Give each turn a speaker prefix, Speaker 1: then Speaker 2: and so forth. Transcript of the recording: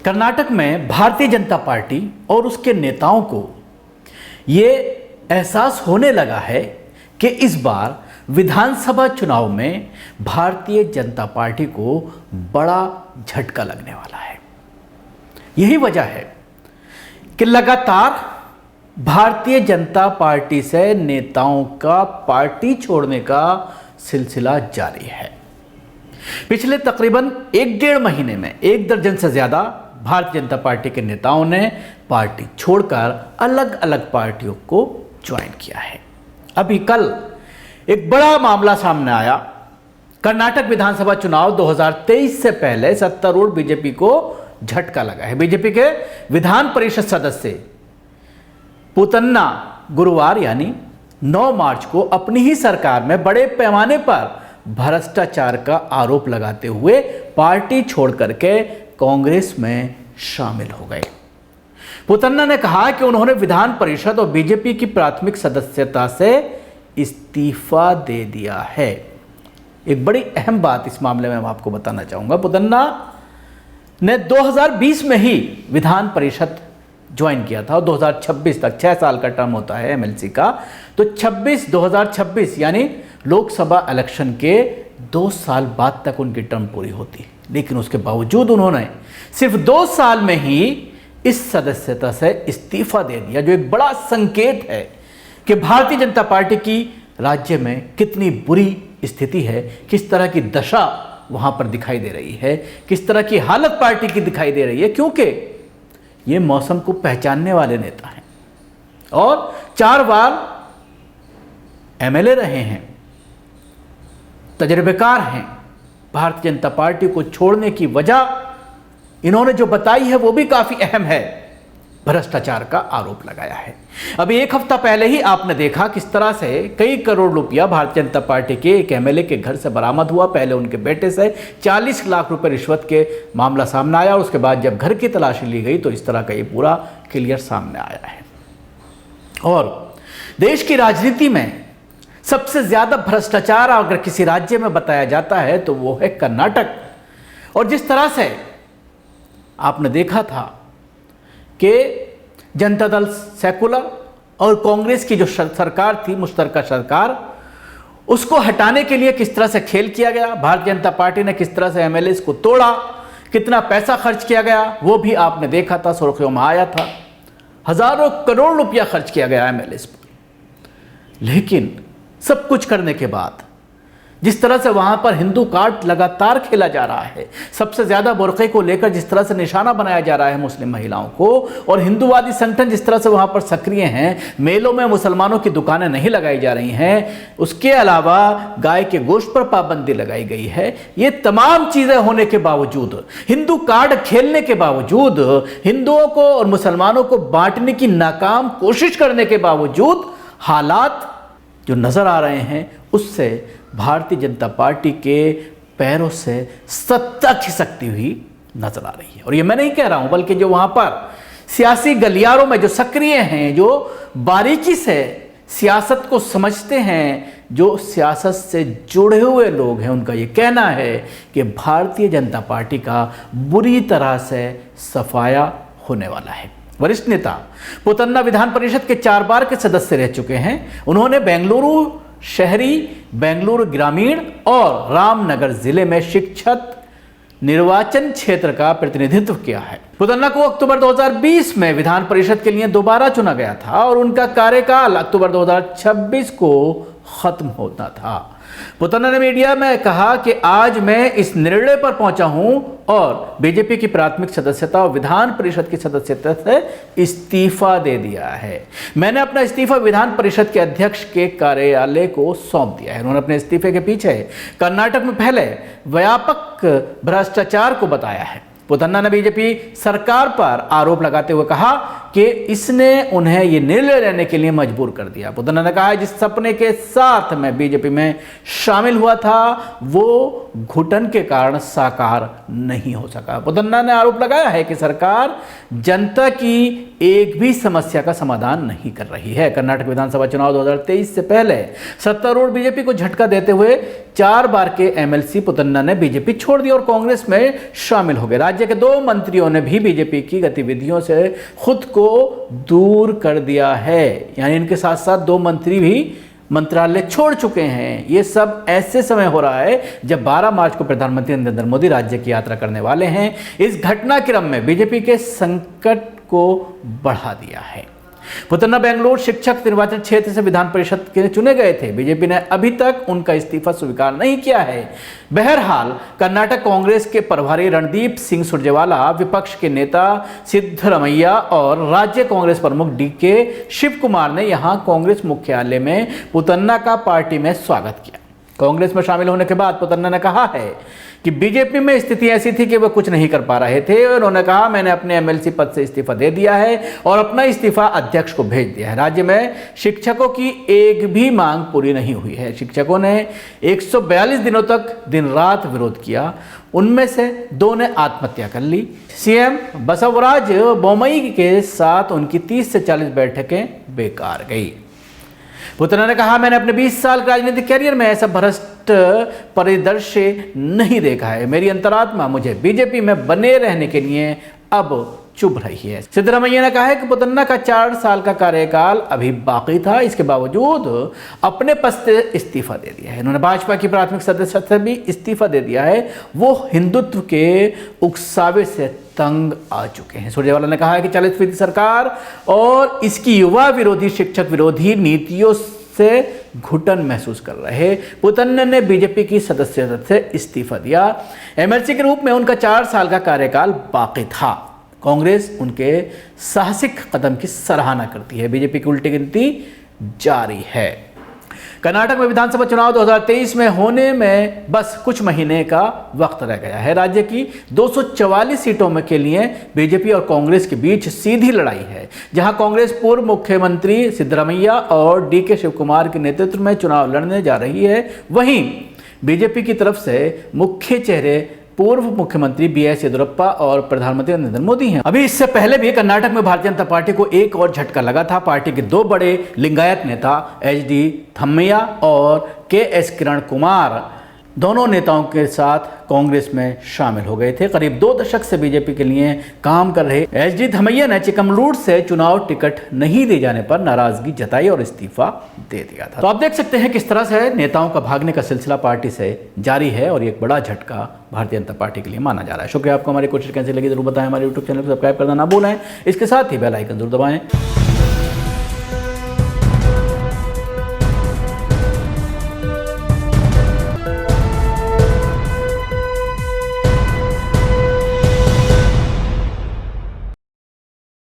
Speaker 1: कर्नाटक में भारतीय जनता पार्टी और उसके नेताओं को ये एहसास होने लगा है कि इस बार विधानसभा चुनाव में भारतीय जनता पार्टी को बड़ा झटका लगने वाला है। यही वजह है कि लगातार भारतीय जनता पार्टी से नेताओं का पार्टी छोड़ने का सिलसिला जारी है। पिछले तकरीबन 1-1.5 महीने में 1 दर्जन से ज़्यादा भारतीय जनता पार्टी के नेताओं ने पार्टी छोड़कर अलग अलग पार्टियों को ज्वाइन किया है। अभी कल एक बड़ा मामला सामने आया। कर्नाटक विधानसभा चुनाव 2023 से पहले सत्तारूढ़ बीजेपी को झटका लगा है। बीजेपी के विधान परिषद सदस्य पुतन्ना गुरुवार यानी 9 मार्च को अपनी ही सरकार में बड़े पैमाने पर भ्रष्टाचार का आरोप लगाते हुए पार्टी छोड़ करके कांग्रेस में शामिल हो गए। पुतन्ना ने कहा कि उन्होंने विधान परिषद और बीजेपी की प्राथमिक सदस्यता से इस्तीफा दे दिया है। एक बड़ी अहम बात इस मामले में मैं आपको बताना चाहूंगा। पुतन्ना ने 2020 में ही विधान परिषद ज्वाइन किया था और 2026 तक 6 साल का टर्म होता है एमएलसी का, तो 2026 यानी लोकसभा इलेक्शन के 2 साल बाद तक उनकी टर्म पूरी होती। लेकिन उसके बावजूद उन्होंने सिर्फ 2 साल में ही इस सदस्यता से इस्तीफा दे दिया, जो एक बड़ा संकेत है कि भारतीय जनता पार्टी की राज्य में कितनी बुरी स्थिति है, किस तरह की दशा वहां पर दिखाई दे रही है, किस तरह की हालत पार्टी की दिखाई दे रही है। क्योंकि ये मौसम को पहचानने वाले नेता हैं और 4 बार एमएलए रहे हैं, तजर्बेकार हैं। भारतीय जनता पार्टी को छोड़ने की वजह इन्होंने जो बताई है वो भी काफी अहम है। भ्रष्टाचार का आरोप लगाया है। अभी 1 हफ्ता पहले ही आपने देखा किस तरह से कई करोड़ रुपया भारतीय जनता पार्टी के एक एमएलए के घर से बरामद हुआ। पहले उनके बेटे से 40 लाख रुपए रिश्वत के मामला सामने आया और उसके बाद जब घर की तलाशी ली गई तो इस तरह का ये पूरा क्लियर सामने आया है। और देश की राजनीति में सबसे ज्यादा भ्रष्टाचार अगर किसी राज्य में बताया जाता है तो वो है कर्नाटक। और जिस तरह से आपने देखा था कि जनता दल सेकुलर और कांग्रेस की जो सरकार थी, मुश्तरका सरकार, उसको हटाने के लिए किस तरह से खेल किया गया, भारतीय जनता पार्टी ने किस तरह से एमएलए को तोड़ा, कितना पैसा खर्च किया गया वो भी आपने देखा था, सुर्खियों में आया था। हजारों करोड़ रुपया खर्च किया गया एमएलए पर। लेकिन सब कुछ करने के बाद जिस तरह से वहां पर हिंदू कार्ड लगातार खेला जा रहा है, सबसे ज्यादा बुर्के को लेकर जिस तरह से निशाना बनाया जा रहा है मुस्लिम महिलाओं को, और हिंदूवादी संगठन जिस तरह से वहां पर सक्रिय हैं, मेलों में मुसलमानों की दुकानें नहीं लगाई जा रही हैं, उसके अलावा गाय के गोश्त पर पाबंदी लगाई गई है। ये तमाम चीजें होने के बावजूद, हिंदू कार्ड खेलने के बावजूद, हिंदुओं को और मुसलमानों को बांटने की नाकाम कोशिश करने के बावजूद हालात जो नजर आ रहे हैं उससे भारतीय जनता पार्टी के पैरों से सत्ता खिसकती हुई नजर आ रही है। और ये मैं नहीं कह रहा हूं, बल्कि जो वहां पर सियासी गलियारों में जो सक्रिय हैं, जो बारीकी से सियासत को समझते हैं, जो सियासत से जुड़े हुए लोग हैं, उनका ये कहना है कि भारतीय जनता पार्टी का बुरी तरह से सफाया होने वाला है। वरिष्ठ नेता पुतन्ना विधान परिषद के 4 बार के सदस्य रह चुके हैं। उन्होंने बेंगलुरु शहरी, बेंगलुरु ग्रामीण और रामनगर जिले में शिक्षक निर्वाचन क्षेत्र का प्रतिनिधित्व किया है। पुतन्ना को अक्टूबर 2020 में विधान परिषद के लिए दोबारा चुना गया था और उनका कार्यकाल अक्टूबर 2026 को खत्म होता था। पुतन्ना ने मीडिया में कहा कि आज मैं इस निर्णय पर पहुंचा हूं और बीजेपी की प्राथमिक सदस्यता और विधान परिषद की सदस्यता से इस्तीफा दे दिया है। मैंने अपना इस्तीफा विधान परिषद के अध्यक्ष के कार्यालय को सौंप दिया है। उन्होंने अपने इस्तीफे के पीछे कर्नाटक में फैले व्यापक भ्रष्टाचार को बताया है। पुतन्ना ने बीजेपी सरकार पर आरोप लगाते हुए कहा कि इसने उन्हें यह निर्णय लेने के लिए मजबूर कर दिया। पुतन्ना ने कहा जिस सपने के साथ मैं बीजेपी में शामिल हुआ था वो घुटन के कारण साकार नहीं हो सका। पुतन्ना ने आरोप लगाया है कि सरकार जनता की एक भी समस्या का समाधान नहीं कर रही है। कर्नाटक विधानसभा चुनाव 2023 से पहले सत्तारूढ़ बीजेपी को झटका देते हुए 4 बार के एमएलसी पुतन्ना ने बीजेपी छोड़ दी और कांग्रेस में शामिल हो गए। राज्य के 2 मंत्रियों ने भी बीजेपी की गतिविधियों से खुद को दूर कर दिया है, यानी इनके साथ साथ 2 मंत्री भी मंत्रालय छोड़ चुके हैं। ये सब ऐसे समय हो रहा है जब 12 मार्च को प्रधानमंत्री नरेंद्र मोदी राज्य की यात्रा करने वाले हैं। इस घटनाक्रम में बीजेपी के संकट को बढ़ा दिया है। पुतन्ना बेंगलुरु शिक्षक निर्वाचन क्षेत्र से विधान परिषद के चुने गए थे। बीजेपी ने अभी तक उनका इस्तीफा स्वीकार नहीं किया है। बहरहाल कर्नाटक कांग्रेस के प्रभारी रणदीप सिंह सुरजेवाला, विपक्ष के नेता सिद्धरमैया और राज्य कांग्रेस प्रमुख डीके शिवकुमार ने यहां कांग्रेस मुख्यालय में पुतन्ना का पार्टी में स्वागत किया। कांग्रेस में शामिल होने के बाद पुतन्ना ने कहा है कि बीजेपी में स्थिति ऐसी थी कि वह कुछ नहीं कर पा रहे थे। उन्होंने कहा, मैंने अपने एमएलसी पद से इस्तीफा दे दिया है और अपना इस्तीफा अध्यक्ष को भेज दिया है। राज्य में शिक्षकों की एक भी मांग पूरी नहीं हुई है। शिक्षकों ने 142 दिनों तक दिन रात विरोध किया, उनमें से 2 ने आत्महत्या कर ली। सीएम बसवराज बोम्मई के साथ उनकी 30 से 40 बैठकें बेकार गई। पुतन्ना ने कहा, मैंने अपने 20 साल के राजनीतिक कैरियर में ऐसा भ्रष्ट परिदृश्य नहीं देखा है। मेरी अंतरात्मा मुझे बीजेपी में बने रहने के लिए अब चुभ रही है। सिद्धरमैया ने कहा है कि पुतन्ना का 4 साल का कार्यकाल अभी बाकी था, इसके बावजूद अपने पद से इस्तीफा दे दिया है। इन्होंने भाजपा की प्राथमिक सदस्यता से भी इस्तीफा दे दिया है। वो हिंदुत्व के उकसावे से तंग आ चुके हैं। सुरजेवाला ने कहा है कि 40% सरकार और इसकी युवा विरोधी, शिक्षक विरोधी नीतियों से घुटन महसूस कर रहे पुतन्ना ने बीजेपी की सदस्यता से इस्तीफा दिया। एमएलसी के रूप में उनका 4 साल का कार्यकाल बाकी था। कांग्रेस उनके साहसिक कदम की सराहना करती है। बीजेपी की उल्टी गिनती जारी है। कर्नाटक में विधानसभा चुनाव 2023 में होने में बस कुछ महीने का वक्त रह गया है। राज्य की 244 सीटों में के लिए बीजेपी और कांग्रेस के बीच सीधी लड़ाई है, जहां कांग्रेस पूर्व मुख्यमंत्री सिद्धरमैया और डीके शिवकुमार के नेतृत्व में चुनाव लड़ने जा रही है। वहीं बीजेपी की तरफ से मुख्य चेहरे पूर्व मुख्यमंत्री बीएस येदियुरप्पा और प्रधानमंत्री नरेंद्र मोदी हैं। अभी इससे पहले भी कर्नाटक में भारतीय जनता पार्टी को एक और झटका लगा था। पार्टी के 2 बड़े लिंगायत नेता एचडी थम्मैया और केएस किरण कुमार दोनों नेताओं के साथ कांग्रेस में शामिल हो गए थे। करीब 2 दशक से बीजेपी के लिए काम कर रहे एचडी थम्मैया ने चिकमगलूर से चुनाव टिकट नहीं दिए जाने पर नाराजगी जताई और इस्तीफा दे दिया था। तो आप देख सकते हैं किस तरह से नेताओं का भागने का सिलसिला पार्टी से जारी है और ये एक बड़ा झटका भारतीय जनता पार्टी के लिए माना जा रहा है। शुक्रिया। आपको हमारी कोशिश कैसी लगी जरूर बताएं। हमारे यूट्यूब चैनल को सब्सक्राइब करना ना भूलें। इसके साथ ही बेल आइकन जरूर दबाएं।